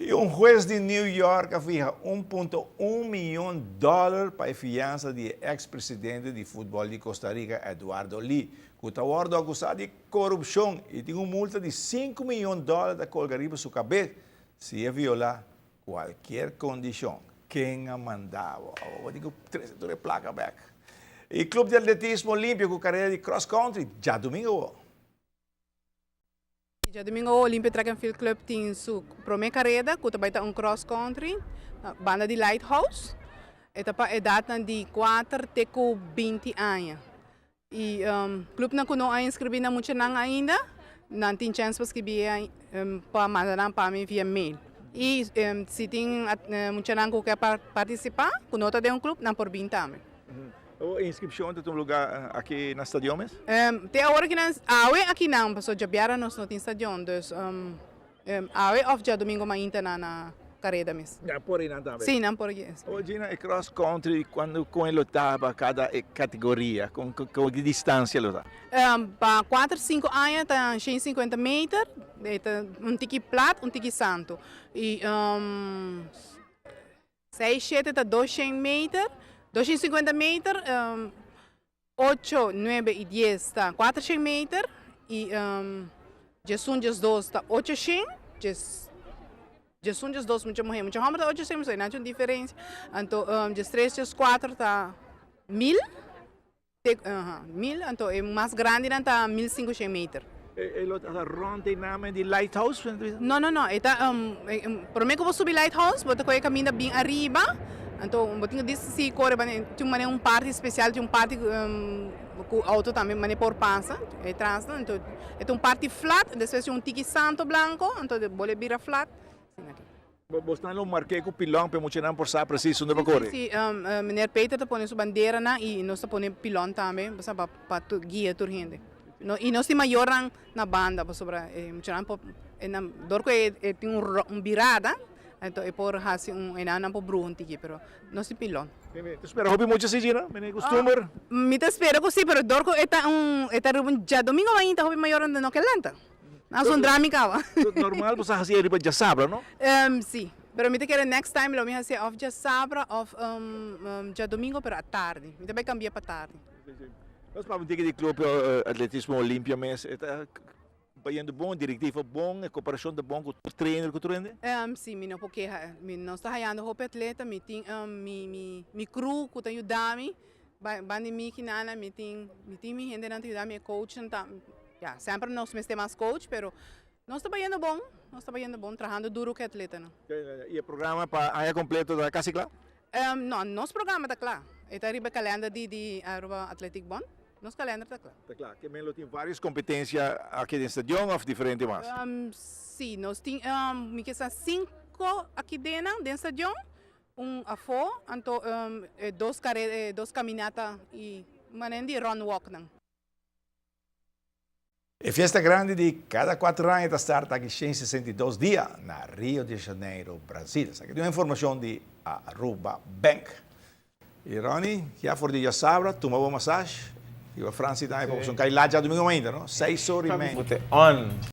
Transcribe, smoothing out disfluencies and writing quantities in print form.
E um juez de New York fija $1.1 milhão para a fiança do ex-presidente de futebol de Costa Rica, Eduardo Lee, que está acusado de corrupção e tem uma multa de $5 milhões da colgaria sua cabeça se violar qualquer condição. Quem a mandava? Eu digo, 3 de placa back. E o Clube de Atletismo Olímpico, carreira de cross country, já domingo. Já domingo o Olympic Track and Field Club tem sua primeira carreira, que também está cross country, banda de Lighthouse. Etapa é data de 4 até 20 anos. E o clube não conhece inscrever muito ainda, não tem chance para escrever para mandar para mim via mail. E se tem muito que quer participar, com nota de clube, não por 20 anos. A inscrição tem um lugar aqui na estadião mesmo? Tem a hora que nós, aqui não, pessoal, já vieram nós não tem estadião, então, off já domingo mais na carreira mesmo. Não por aí não também? Sim, não por aí. Hoje na cross country, quando com ele lutava cada categoria, com que distância lutava? Para 4, 5 anos, está 150 metros, um tiki plat, um tiki santo. E 6, 7, está 200 metros. 250 metros, 8, 9 e 10 está 400 metros e Jesus 2 está 800, Jesus 2 muito morrer, muito rápido 800, não tem diferença. Então, Jesus 3, Jesus 4 está 1000, 1000, então é mais grande está 1500 metros. Ele está ronda nome de Lighthouse? Não, primeiro que eu vou subir Lighthouse, vou ter que caminhar bem arriba. Então, eu tinha dito se corre, tinha uma parte especial, tinha uma parte que o auto também mané por passa, é trans, então é uma parte flat, depois tinha um tiki santo branco, então vou virar flat. Você não marquei com o pilão para mostrar por saber preciso onde vai correr? Sim, Menino Peter está pondo sua bandeira e nós está pondo pilão também, para guiar a gente. E nós temos maior na banda, para sobre, mostrar na dorco tem uma virada. Então, é por fazer enana para bruxo aqui, pero não se pilão. Tu espera hobby muito assim, Gina? Me costumer? Me espera que sim, pero dorco já domingo ainda hobby maior do que lenta. Não sou drama cava. Normal você fazia riba já sabra, não? Sim, pero me te quero next time lo me fazer off já sabra off já domingo pero à tarde. Me também cambia para tarde. Nós vamos ter que de clube atletismo Olímpia mas Bayando bom, diretiva bom, a cooperação de bom com o treino, sim, porque não está ganhando roupa atleta, me tem mi crew que está ajudando, bande mi que nada, me tem mi gente não ajuda, me coach, já sempre nós temos mais coach, pero nós está ganhando bom, trabalhando duro que atleta, não. E o programa para a completo da casa claro? Não, nosso programa está claro, está arriba calendar de Athletic Bond. Nosso calendário está claro. Está claro, que Melo tem várias competências aqui no estadião ou diferente mais? Sim, nós temos 5 aqui dentro do estadião, afora, então 2 caminhadas e maneira de run walk. A festa grande de cada 4 anos está starta aqui 162 dias na Rio de Janeiro, Brasil. Aqui tem uma informação de Aruba Bank. E Ronnie, já for de sabra, tomou massagem. E a França também, porque são caídos lá já domingo ainda, não? 6 horas e meia. On.